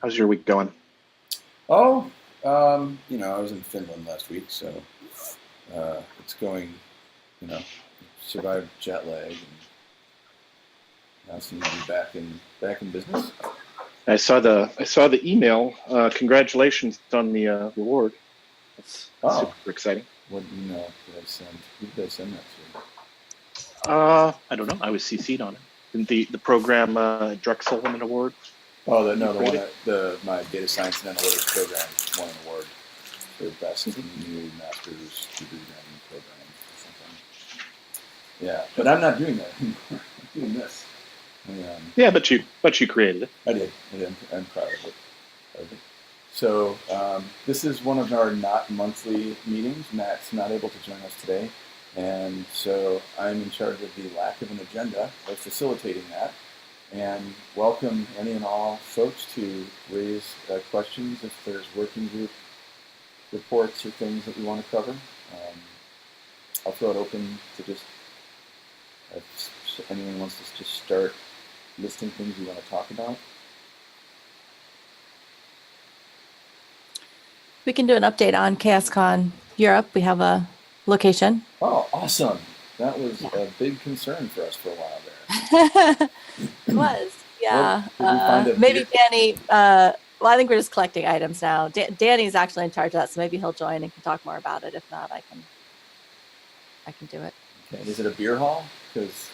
How's your week going? Oh, I was in Finland last week, so it's going, survived jet lag, and now seem to be back in business. I saw the email. Congratulations on the reward. That's Oh, super exciting. what email did I send? Who did I send that to? I don't know. I was CC'd on it. Didn't the program Drexel win an award? Oh, You the one created? my data science and analytics program won an award for best new master's degree program or something. Yeah, but I'm not doing that anymore. I'm doing this. Yeah, but you created it. I did. I'm proud of it. So this is one of our not monthly meetings. Matt's not able to join us today, and so I'm in charge of the lack of an agenda of facilitating that. And welcome any and all folks to raise questions if there's working group reports or things that we want to cover. I'll throw it open to just if anyone wants to just start listing things you want to talk about. We can do an update on CHAOSScon Europe. We have a location. Oh, awesome. That was a big concern for us for a while there. It was, yeah. Did we find maybe Danny, well, I think we're just collecting items now. Danny's actually in charge of that, so maybe he'll join and can talk more about it. If not, I can do it. Okay. Is it a beer hall? Because,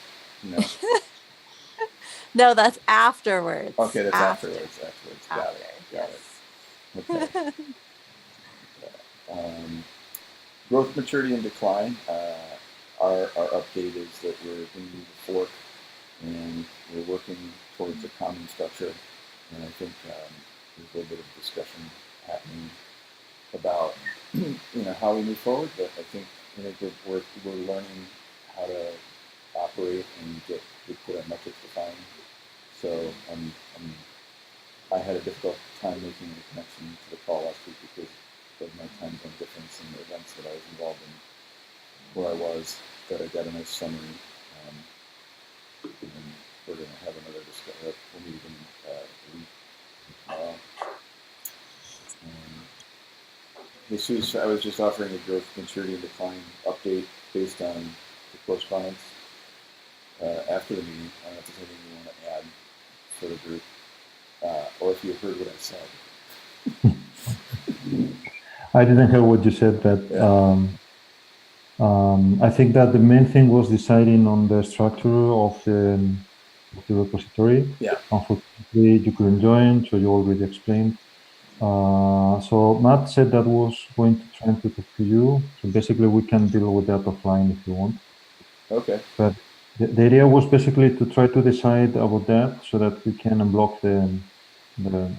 No, that's afterwards. Okay, that's afterwards. Got it. Yes. Okay. Growth, maturity, and decline. Our update is that we're going to use a fork, and we're working towards a common structure. And I think there's a little bit of discussion happening about how we move forward. But I think we're learning how to operate and get our metrics defined. So I had a difficult time making the connection to the call last week because of my time zone difference and the events that I was involved in where I was, but I got a nice summary. And we're going to have another discussion. We'll meet again a week tomorrow. Jesus, I was just offering a growth, maturity, and decline update based on the correspondence after the meeting. I don't know if there's anything you want to add for the group, or if you heard what I said. I didn't hear what you said, but I think that the main thing was deciding on the structure of the repository. Yeah. Unfortunately, you couldn't join, so you already explained. So Matt said that was going to try to talk to you. So basically, we can deal with that offline if you want. Okay. But the idea was basically to try to decide about that so that we can unblock the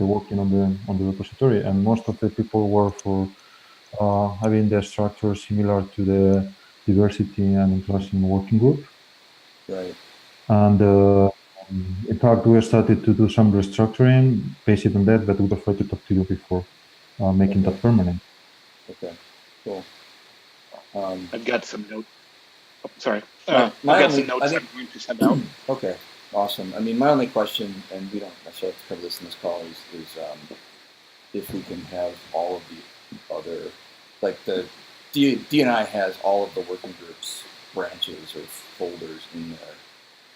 working on the repository. And most of the people were for having the structure similar to the diversity and inclusion working group. Right. And in fact, we started to do some restructuring based on that, but we will try to talk to you before making that permanent. Okay, cool. I've got some notes. Oh, sorry. I've got some notes I'm going to send out. Okay, awesome. I mean, my only question, and we don't necessarily have to cover this in this call, is if we can have all of the other, like the D&I has all of the working groups branches or folders in their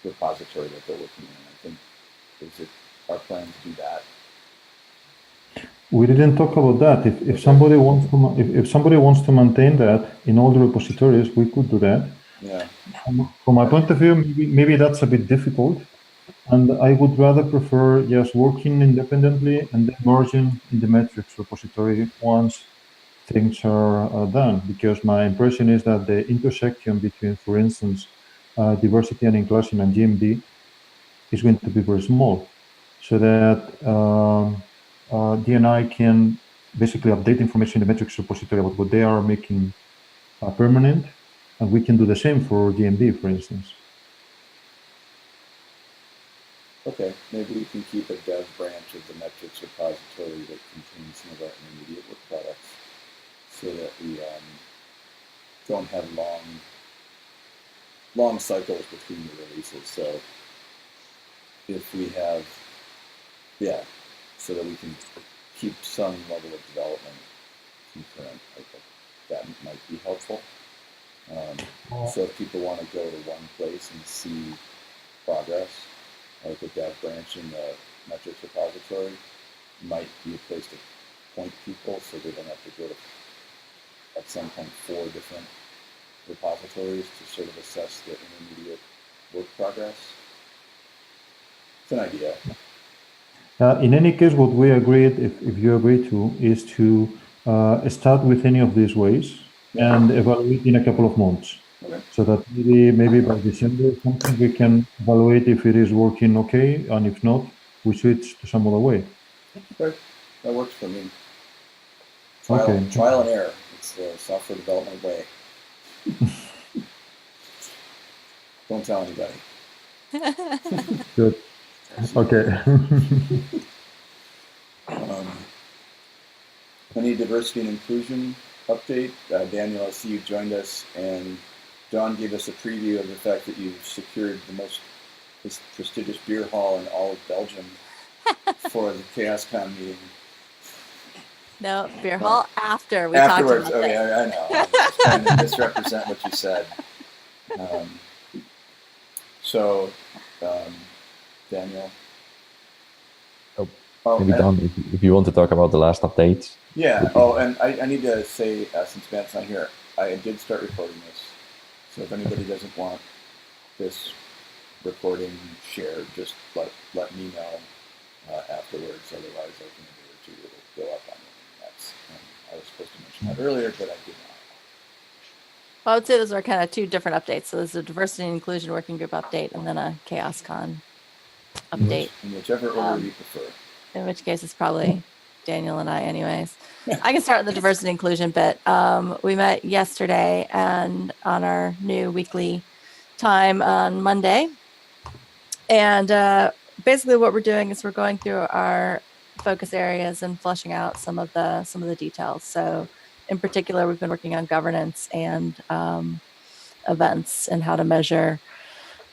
repository that they're working in. I think is it our plan to do that? We didn't talk about that. If somebody wants to if somebody wants to maintain that in all the repositories, we could do that. Yeah. From my point of view, maybe that's a bit difficult, and I would rather prefer just working independently and then merging in the metrics repository once things are done. Because my impression is that the intersection between, for instance, diversity and inclusion and GMD is going to be very small, so that D&I can basically update information in the metrics repository about what they are making permanent, and we can do the same for GMD, for instance. Okay, maybe we can keep a dev branch of the metrics repository that contains some of our intermediate work products, so that we don't have long cycles between the releases. So if we have, so that we can keep some level of development concurrent. I think that might be helpful. So if people want to go to one place and see progress, like the dev branch in the metrics repository might be a place to point people so they don't have to go to, at some point, 4 different repositories to sort of assess the intermediate work progress. It's an idea. In any case, what we agreed, if you agree to, is to start with any of these ways and evaluate in a couple of months. Okay. So that maybe by December or something, we can evaluate if it is working okay, and if not, we switch to some other way. Okay, that works for me. Okay. Trial and error. It's the software development way. Don't tell anybody. Good. Okay. Any diversity and inclusion update? Daniel, I see you joined us, and Don gave us a preview of the fact that you've secured the most prestigious beer hall in all of Belgium for the CHAOSScon meeting. No, beer hall after we Afterwards, talked about okay, this. I know. I was just trying to misrepresent what you said. Daniel? Maybe Don, if you want to talk about the last updates. Yeah. Oh, and I need to say, since Ben's not here, I did start recording this. So if anybody doesn't want this recording shared, just let me know afterwards. Otherwise, I can do it too. It'll go up on the next. I was supposed to mention that earlier, but I did not. Well, I would say those are kind of 2 different updates. So there's a diversity and inclusion working group update, and then a CHAOSScon update. In whichever order you prefer. In which case, it's probably Daniel and I, anyways. I can start with the diversity and inclusion bit. We met yesterday and on our new weekly time on Monday. And basically what we're doing is we're going through our focus areas and fleshing out some of the details. So in particular, we've been working on governance and events and how to measure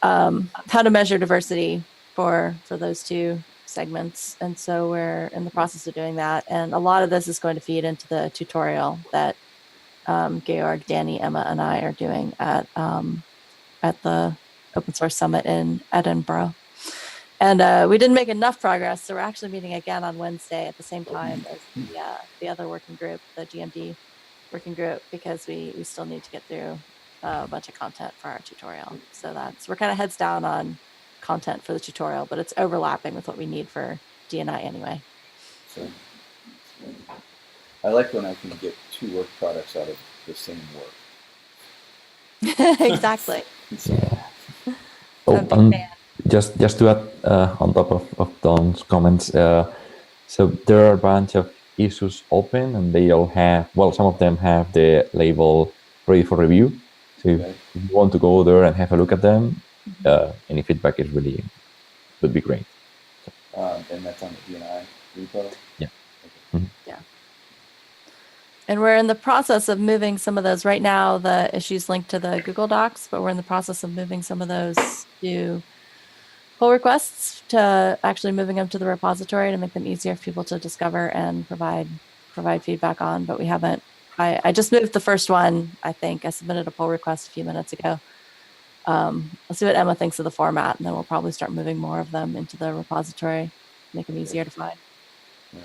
diversity for those 2 segments. And so we're in the process of doing that. And a lot of this is going to feed into the tutorial that Georg, Danny, Emma, and I are doing at the Open Source Summit in Edinburgh. And we didn't make enough progress, so we're actually meeting again on Wednesday at the same time as the other working group, the GMD working group, because we still need to get through a bunch of content for our tutorial. So we're kind of heads down on content for the tutorial, but it's overlapping with what we need for D&I anyway. So I like when I can get 2 work products out of the same work. Exactly. Just to add on top of Don's comments, so there are a bunch of issues open, and they all have, some of them have the label ready for review. So if you want to go there and have a look at them, any feedback would be great. And that's on the D&I repo? Yeah. Okay. Mm-hmm. Yeah. And we're in the process of moving some of those. Right now, the issues linked to the Google Docs, but we're in the process of moving some of those to pull requests, to actually moving them to the repository to make them easier for people to discover and provide feedback on. But we haven't. I just moved the first one, I think. I submitted a pull request a few minutes ago. Let's see what Emma thinks of the format, and then we'll probably start moving more of them into the repository, make them easier to find. Right.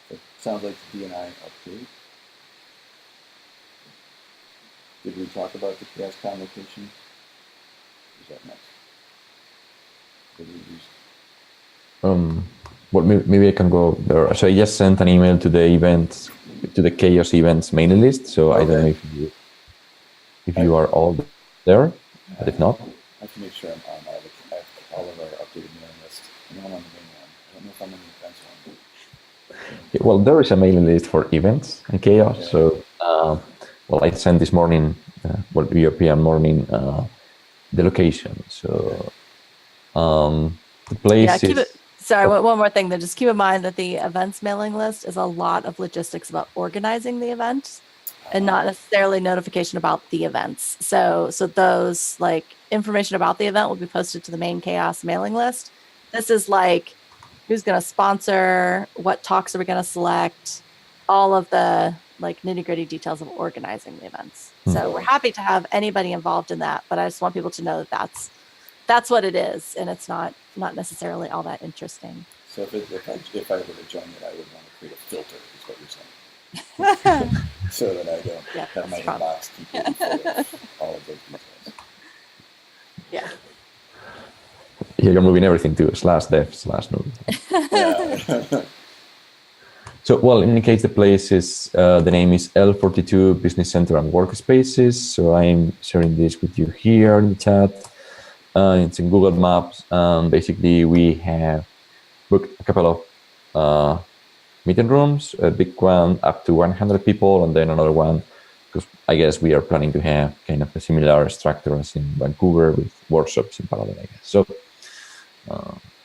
It sounds like the D&I update. Did we talk about the CHAOSScon location? Is that next? Well, maybe I can go there. So I just sent an email to the events, to the CHAOSS events mailing list. So I don't know if you are all there, but if not, I have to make sure I'm on all of our updated mailing list. I'm not on the main one. I don't know if I'm on the events one. well, there is a mailing list for events and CHAOSS. Okay. So, I sent this morning, European morning, the location. So the place is. Sorry, one more thing. Just keep in mind that the events mailing list is a lot of logistics about organizing the event. and not necessarily notification about the events. So those like information about the event will be posted to the main CHAOSS mailing list. This is like who's going to sponsor, what talks are we going to select, all of the like nitty gritty details of organizing the events. So we're happy to have anybody involved in that, but I just want people to know that that's what it is, and it's not necessarily all that interesting. So if I were to join it, I would want to create a filter, is what you're saying. So that I don't have my inbox completely full of all of those details. Yeah. Yeah, you're moving everything to /dev/node. Yeah. So, well, in any case, the place is, the name is L42 Business Center and Workspaces. So I'm sharing this with you here in the chat. It's in Google Maps. Basically, we have booked a couple of meeting rooms, a big one up to 100 people, and then another one, because I guess we are planning to have kind of a similar structure as in Vancouver with workshops in parallel, I guess. So,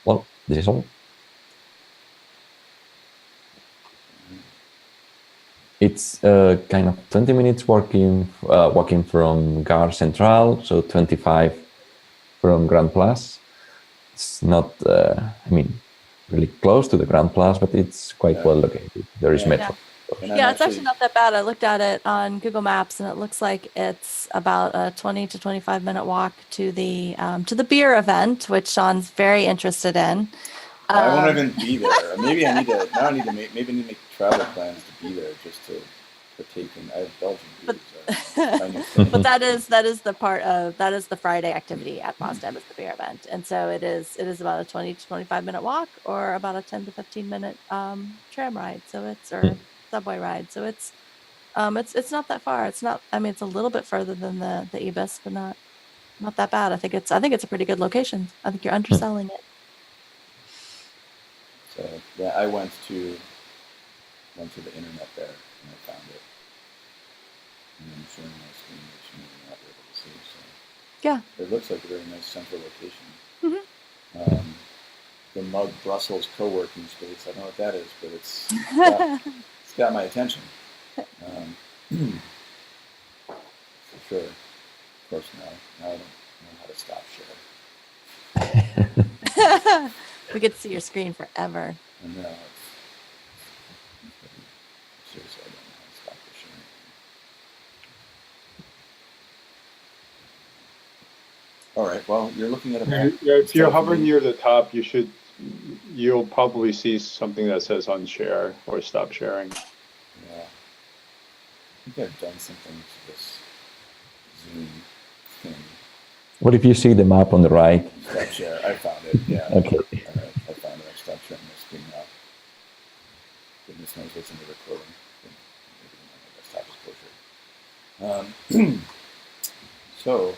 well, this is all. It's kind of 20 minutes walking from Gare Central, so 25 from Grand Place. It's not, really close to the Grand Place, but it's quite well located. There is metro. Yeah, it's actually not that bad. I looked at it on Google Maps, and it looks like it's about a 20 to 25 minute walk to the beer event, which Sean's very interested in. I won't even be there. Maybe I need to make travel plans to be there just to partake in. I have Belgian beers. But that is the Friday activity at FOSDEM is the beer event, and so it is about a 20 to 25 minute walk or about a 10 to 15 minute tram ride. So it's subway ride. So it's not that far. It's not. I mean, it's a little bit further than the EBIS, but not that bad. I think it's a pretty good location. I think you're underselling it. So yeah, I went to the internet there and I found it. And I'm showing my screen, which you may not be able to see. So yeah, it looks like a very nice central location. Mm-hmm. The Mug Brussels co-working space. I don't know what that is, but it's got my attention. For sure. Of course, now I don't know how to stop sharing. We get to see your screen forever. I know. Seriously, I don't know how to stop the sharing. All right. Well, you're looking at a map. Yeah, if you're hovering near the top, you'll probably see something that says unshare or stop sharing. Yeah. I think I've done something to this Zoom thing. What if you see the map on the right? Stop share. I found it. Yeah. Okay. All right. I found it. I stopped sharing my screen now. Goodness knows what's in the recording. Maybe my desktop is closer. So,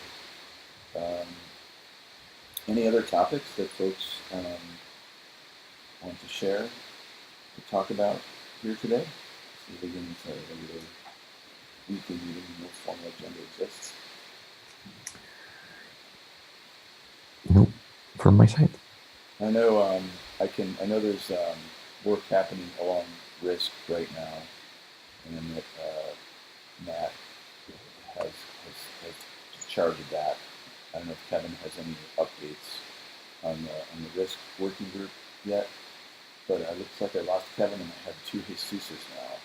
any other topics that folks want to share, to talk about here today? So we begin with a regular weekly meeting. No formal agenda exists. No, from my side. I know. I know there's work happening along Risk right now, and that Matt has charge of that. I don't know if Kevin has any updates on the Risk working group yet, but it looks like I lost Kevin and I have two Jesuses now.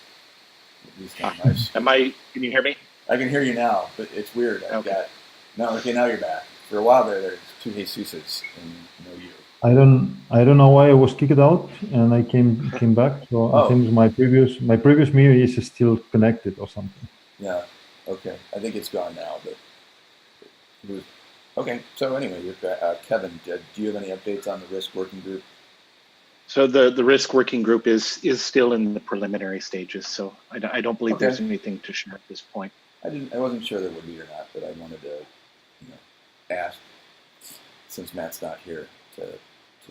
At least on my screen. Can you hear me? I can hear you now, but it's weird. Okay. Now you're back. For a while there's two Jesuses and no you. I don't know why I was kicked out and I came back. So I think my previous meeting is still connected or something. Yeah. Okay. I think it's gone now, but okay. So anyway, Kevin, do you have any updates on the Risk working group? So the Risk working group is still in the preliminary stages. So I don't believe there's anything to share at this point. I wasn't sure there would be or not, but I wanted to ask, since Matt's not here, to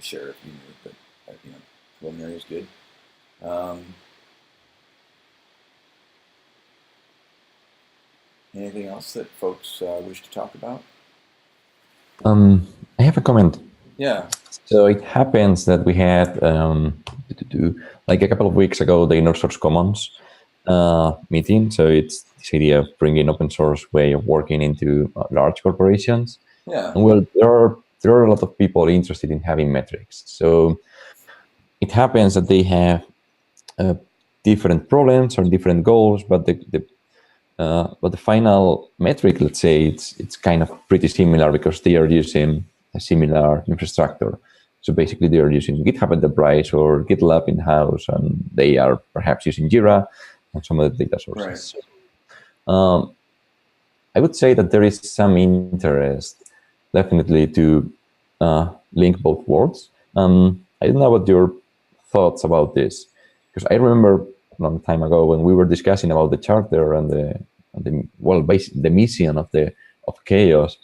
share if you knew, but preliminary is good. Anything else that folks wish to talk about? I have a comment. Yeah. So it happens that we had, like a couple of weeks ago, the inner source commons, meeting. So it's this idea of bringing open source way of working into large corporations. Yeah. And well, there are a lot of people interested in having metrics. So it happens that they have different problems or different goals, but the final metric, let's say, it's kind of pretty similar because they are using a similar infrastructure. So basically, they are using GitHub Enterprise or GitLab in-house, and they are perhaps using Jira and some other data sources. Right. So, I would say that there is some interest, definitely, to link both worlds. I don't know what your thoughts about this, because I remember a long time ago when we were discussing about the charter and the mission of CHAOSS.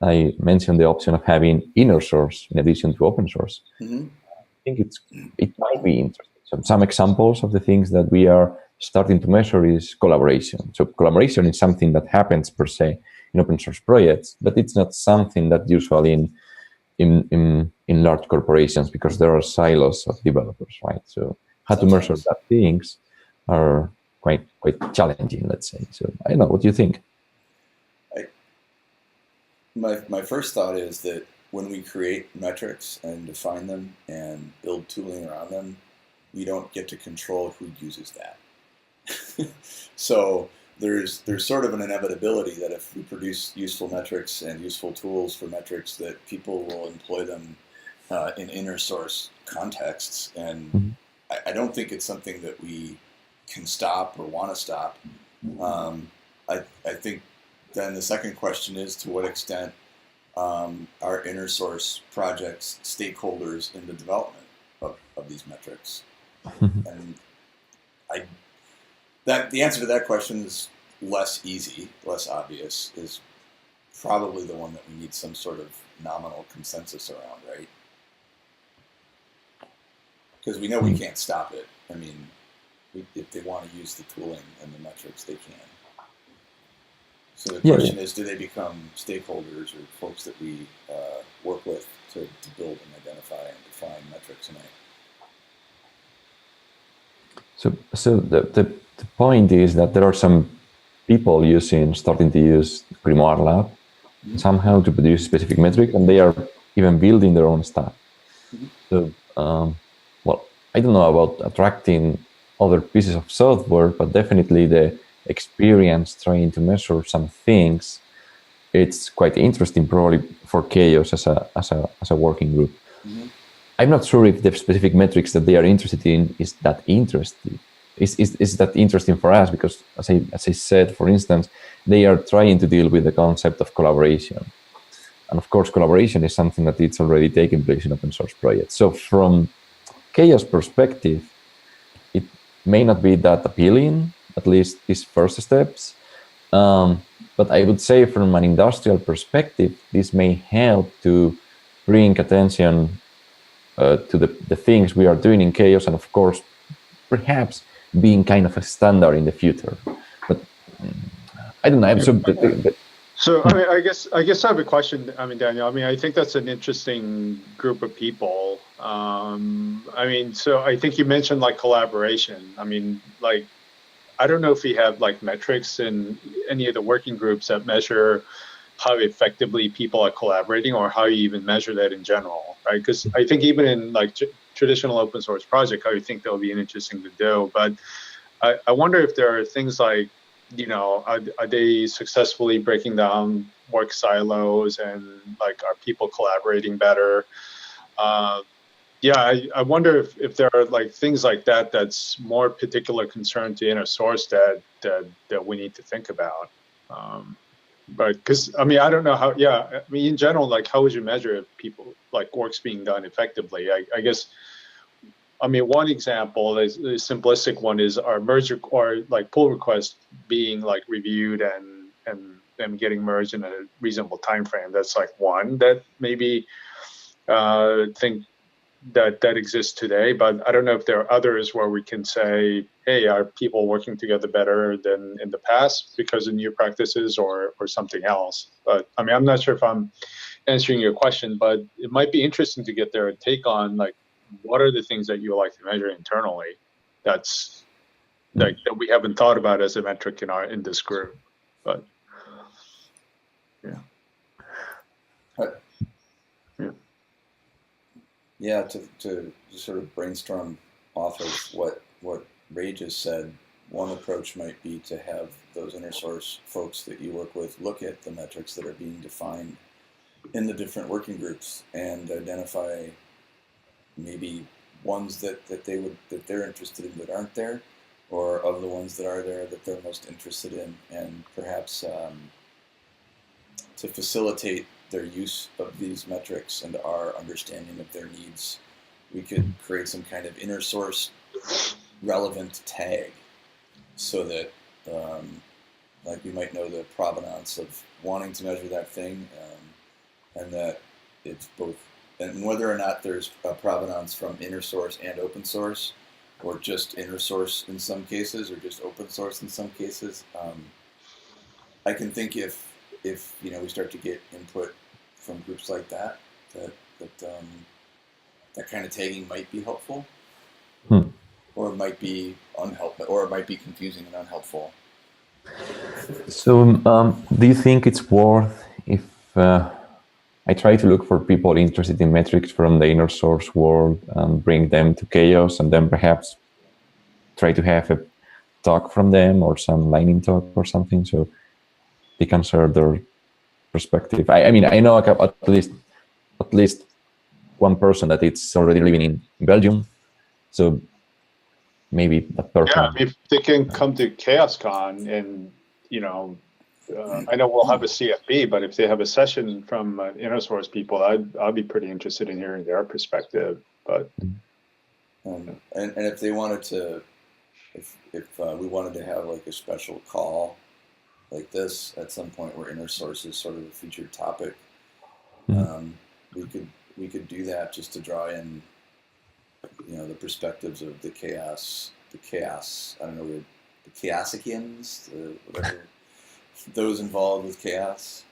I mentioned the option of having inner source in addition to open source. Mm-hmm. I think it might be interesting. Some examples of the things that we are starting to measure is collaboration. So collaboration is something that happens per se in open source projects, but it's not something that usually in large corporations, because there are silos of developers, right? So how to measure that things are quite challenging, let's say. So I don't know, what do you think? My first thought is that when we create metrics and define them and build tooling around them, we don't get to control who uses that. So there's sort of an inevitability that if we produce useful metrics and useful tools for metrics, that people will employ them in inner source contexts. And I don't think it's something that we can stop or want to stop. I think then the second question is, to what extent are inner source projects stakeholders in the development of these metrics? And the answer to that question is less easy, less obvious, is probably the one that we need some sort of nominal consensus around, right? Because we know we can't stop it. I mean, if they want to use the tooling and the metrics, they can. So the question is, do they become stakeholders or folks that we work with to build and identify and define metrics in a... So the point is that there are some people starting to use Grimoire Lab somehow to produce specific metrics, and they are even building their own stuff. So, well, I don't know about attracting other pieces of software, but definitely the experience trying to measure some things, it's quite interesting probably for CHAOSS as a working group. I'm not sure if the specific metrics that they are interested in is that interesting. Is that interesting for us? Because as I said, for instance, they are trying to deal with the concept of collaboration. And of course, collaboration is something that it's already taking place in open source projects. So from CHAOSS perspective, it may not be that appealing, at least these first steps. But I would say from an industrial perspective, this may help to bring attention to the things we are doing in CHAOSS, and of course, perhaps being kind of a standard in the future. But I don't know. So I mean, I guess I have a question. I mean, Daniel, I mean, I think that's an interesting group of people. I mean, so I think you mentioned like collaboration. I mean, like, I don't know if we have like metrics in any of the working groups that measure how effectively people are collaborating, or how you even measure that in general, right? Because I think even in like traditional open source project, I think that'll be interesting to do. But I wonder if there are things like, you know, are they successfully breaking down work silos, and like, are people collaborating better? Yeah, I wonder if there are like things like that that's more particular concern to inner source that we need to think about. But because I mean, I don't know how. Yeah, I mean, in general, like, how would you measure if people like work's being done effectively? I guess. I mean, one example is the simplistic one is our merge or like pull request being like reviewed and them getting merged in a reasonable time frame. That's like one that maybe think that exists today, but I don't know if there are others where we can say, hey, are people working together better than in the past because of new practices or something else? But I mean, I'm not sure if I'm answering your question, but it might be interesting to get their take on like, what are the things that you like to measure internally that's that we haven't thought about as a metric in this group. But yeah, to sort of brainstorm off of what Ray just said, one approach might be to have those inner source folks that you work with look at the metrics that are being defined in the different working groups and identify maybe ones that they're interested in that aren't there, or of the ones that are there that they're most interested in, and perhaps to facilitate their use of these metrics and our understanding of their needs, we could create some kind of inner source relevant tag so that like we might know the provenance of wanting to measure that thing, and that it's both, and whether or not there's a provenance from inner source and open source, or just inner source in some cases, or just open source in some cases. I can think if we start to get input from groups like that kind of tagging might be helpful, or it might be unhelpful, or it might be confusing and unhelpful. So, do you think it's worth if I try to look for people interested in metrics from the inner source world and bring them to CHAOSS, and then perhaps try to have a talk from them or some lightning talk or something, so they can share their perspective? I mean, I know at least one person that it's already living in Belgium, so maybe that person. Yeah, if they can come to CHAOSScon, and I know we'll have a CFB, but if they have a session from inner source people, I'd be pretty interested in hearing their perspective. But and if they wanted to, if we wanted to have like a special call like this at some point where inner source is sort of a featured topic, we could do that just to draw in the perspectives of the chaos, I don't know, the chaosicians, whatever, those involved with chaos.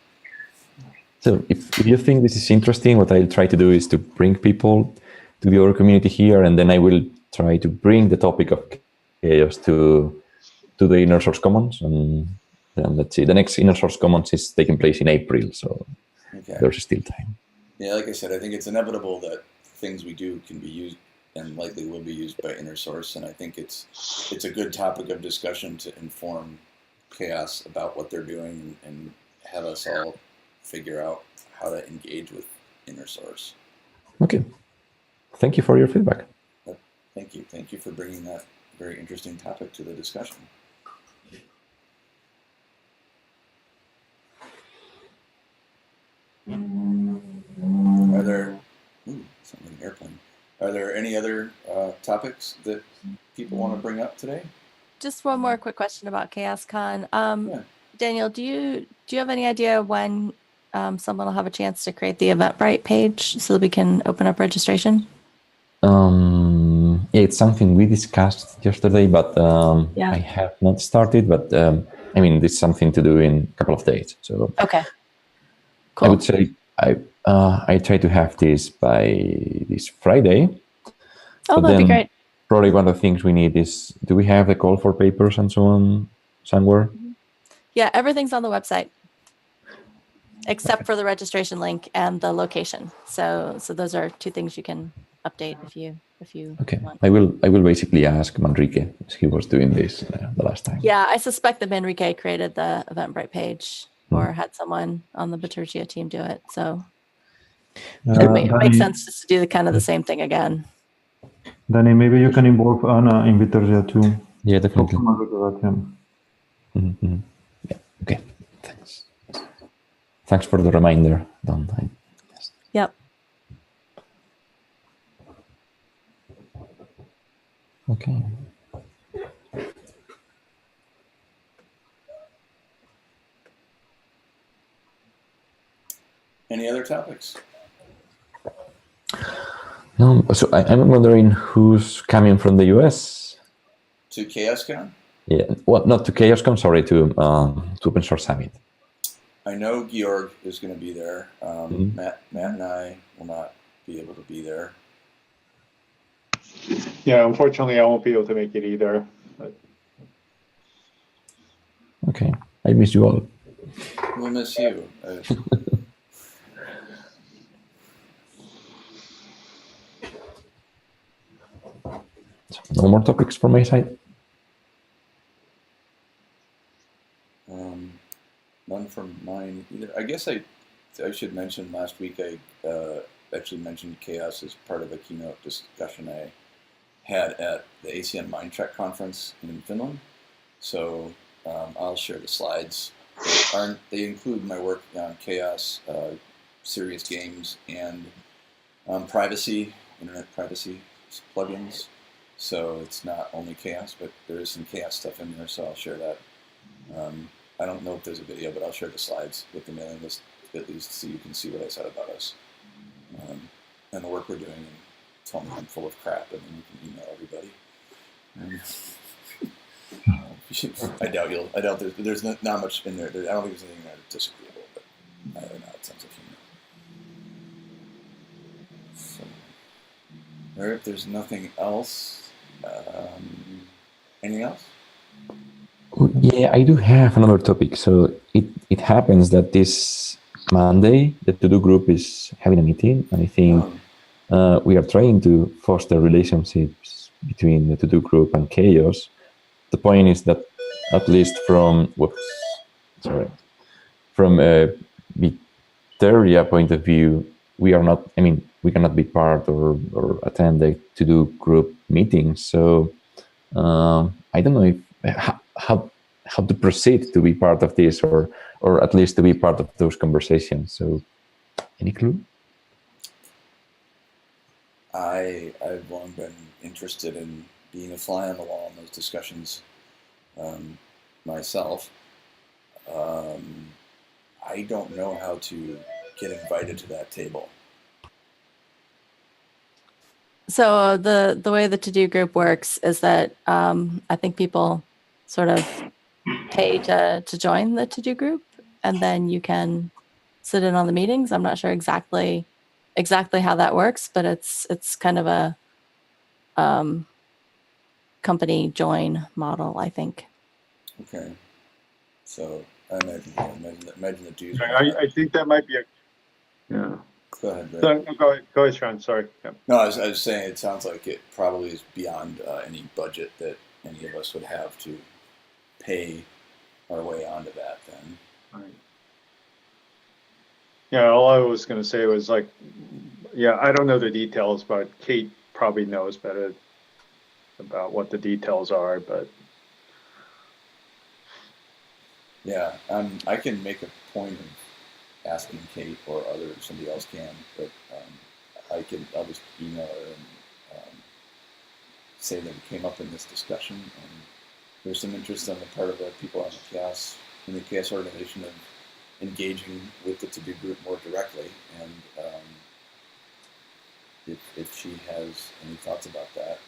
So if you think this is interesting, what I'll try to do is to bring people to the other community here, and then I will try to bring the topic of chaos to the inner source commons, and then let's see. The next inner source commons is taking place in April, so there's still time. Yeah, like I said, I think it's inevitable that things we do can be used and likely will be used by inner source, and I think it's a good topic of discussion to inform CHAOSS about what they're doing and have us all figure out how to engage with inner source. Okay. Thank you for your feedback. Thank you. Thank you for bringing that very interesting topic to the discussion. Are there, something like an airplane. Are there any other topics that people want to bring up today? Just one more quick question about CHAOSScon. Daniel, do you have any idea when someone will have a chance to create the Eventbrite page so that we can open up registration? Yeah, it's something we discussed yesterday, but I have not started. But I mean, it's something to do in a couple of days. So okay, cool. I would say I try to have this by this Friday. Oh, that'd be great. Probably one of the things we need is, do we have the call for papers and so on somewhere? Yeah, everything's on the website except for the registration link and the location. So those are two things you can update if you want. I will basically ask Manrique, as he was doing this the last time. Yeah, I suspect that Manrique created the Eventbrite page or had someone on the Bitergia team do it. So it makes sense just to do the same thing again. Danny, maybe you can involve Anna in Bitergia too. Yeah, definitely. Yeah. Okay, thanks. Thanks for the reminder, Don. Yes. Yep. Okay. Any other topics? No, so I'm wondering who's coming from the US to CHAOSScon. Yeah, well, not to CHAOSScon. Sorry, to Open Source Summit. I know Georg is going to be there. Matt and I will not be able to be there. Yeah, unfortunately, I won't be able to make it either. But Okay. I miss you all. We'll miss you. No more topics from my side. None from mine either. I guess I should mention last week I actually mentioned CHAOSS as part of a keynote discussion I had at the ACM Mindtrek conference in Finland. So I'll share the slides. They include my work on CHAOSS, serious games, and privacy, internet privacy plugins. So it's not only CHAOSS, but there is some CHAOSS stuff in there, so I'll share that. I don't know if there's a video, but I'll share the slides with the mailing list at least so you can see what I said about us and the work we're doing, and tell me I'm full of crap, and then you can email everybody. I doubt there's not much in there. I don't think there's anything that is disagreeable, but I don't know, it sounds like humor. So, all right, if there's nothing else, anything else? Yeah, I do have another topic. So it happens that this Monday, the to-do group is having a meeting, and I think we are trying to foster relationships between the to-do group and CHAOSS. The point is that at least from a Victoria point of view, we are not. I mean, we cannot be part or attend the to-do group meetings. So I don't know if how to proceed to be part of this, or at least to be part of those conversations. So, any clue? I've long been interested in being a fly on the wall in those discussions myself. I don't know how to get invited to that table. So the way the to-do group works is that I think people sort of pay to join the to-do group, and then you can sit in on the meetings. I'm not sure exactly how that works, but it's kind of a company join model, I think. Okay, so I imagine the dues. I think that might be a. Yeah. Go ahead, Ray. Go ahead, Sean. Sorry. Yeah. No, I was saying it sounds like it probably is beyond any budget that any of us would have to pay our way onto that then. Right. Yeah, all I was going to say was like, yeah, I don't know the details, but Kate probably knows better about what the details are, but. Yeah, I can make a point of asking Kate or somebody else can, but I'll just email her and say that it came up in this discussion, and there's some interest on the part of the people on the CHAOSS, in the CHAOSS organization, of engaging with the to-do group more directly, and if she has any thoughts about that,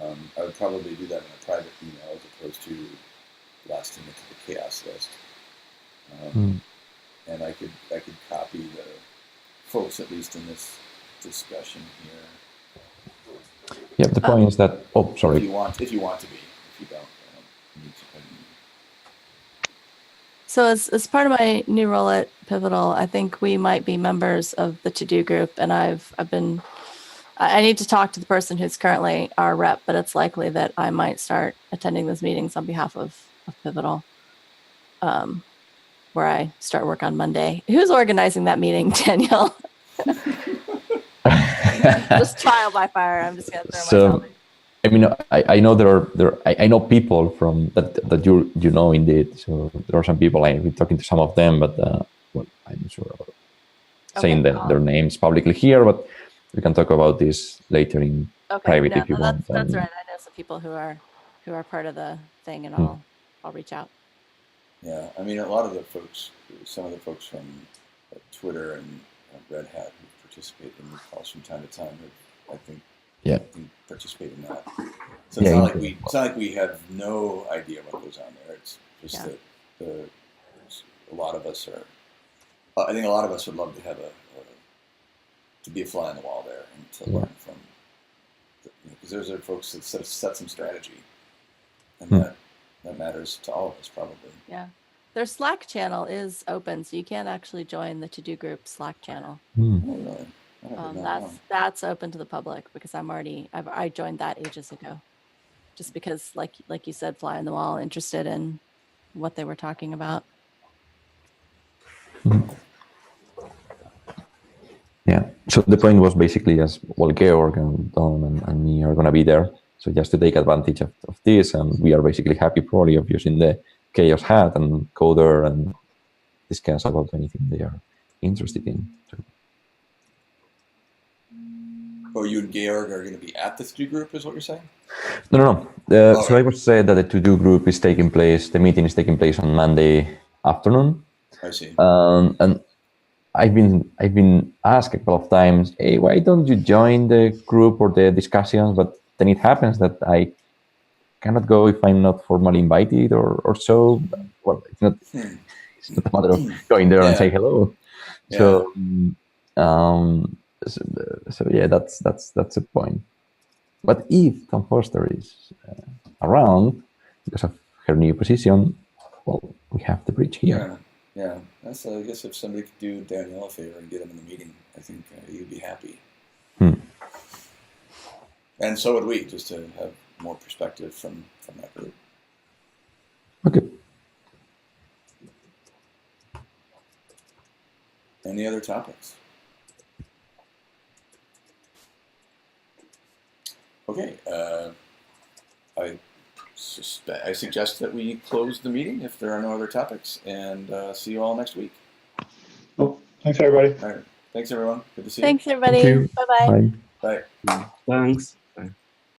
I would probably do that in a private email as opposed to blasting it to the CHAOSS list. And I could copy the folks, at least in this discussion here. Yeah, the point is that. Oh, sorry. If you want to be, if you don't need to. So as part of my new role at Pivotal, I think we might be members of the to-do group, and I need to talk to the person who's currently our rep, but it's likely that I might start attending those meetings on behalf of Pivotal, where I start work on Monday. Who's organizing that meeting, Daniel? Just trial by fire. I'm just gonna throw myself in. I mean, I know I know people from that you know indeed. So there are some people I've been talking to some of them, but well, I'm not sure about saying their names publicly here. But we can talk about this later in private if you want. That's right. I know some people who are part of the thing, and I'll reach out. Yeah, I mean, a lot of the folks, some of the folks from Twitter and Red Hat who participate in the calls from time to time, I think participate in that. So it's not like we have no idea what goes on there. It's just that a lot of us are. I think a lot of us would love to have to be a fly on the wall there and to learn from, because those are folks that set some strategy, and that matters to all of us probably. Yeah. Their Slack channel is open, so you can actually join the to-do group Slack channel. Hmm. Oh, really? I did not know. That's open to the public because I joined that ages ago, just because like you said, fly on the wall, interested in what they were talking about. Yeah. So the point was basically, as well, Georg and Don and me are going to be there. So just to take advantage of this, and we are basically happy probably of using the CHAOSS hat and coder and discuss about anything they are interested in. So, Oh, you and Georg are going to be at the to-do group, is what you're saying? no. So I was said that the to-do group is taking place, the meeting is taking place on Monday afternoon. I see. And I've been asked a couple of times, hey, why don't you join the group or the discussions? But then it happens that I cannot go if I'm not formally invited or so. Well, it's not a matter of going there and say hello. Yeah. So yeah, that's the point. But if Tom Foster is around because of her new position, well, we have the bridge here. Yeah. That's I guess if somebody could do Danielle a favor and get him in the meeting, I think you'd be happy. And so would we, just to have more perspective from that group. Okay. Any other topics? Okay. I suggest that we close the meeting if there are no other topics, and see you all next week. Well, thanks everybody. All right. Thanks everyone. Good to see Thanks, you. everybody. Thank you. Bye-bye. Bye. Bye. Thanks.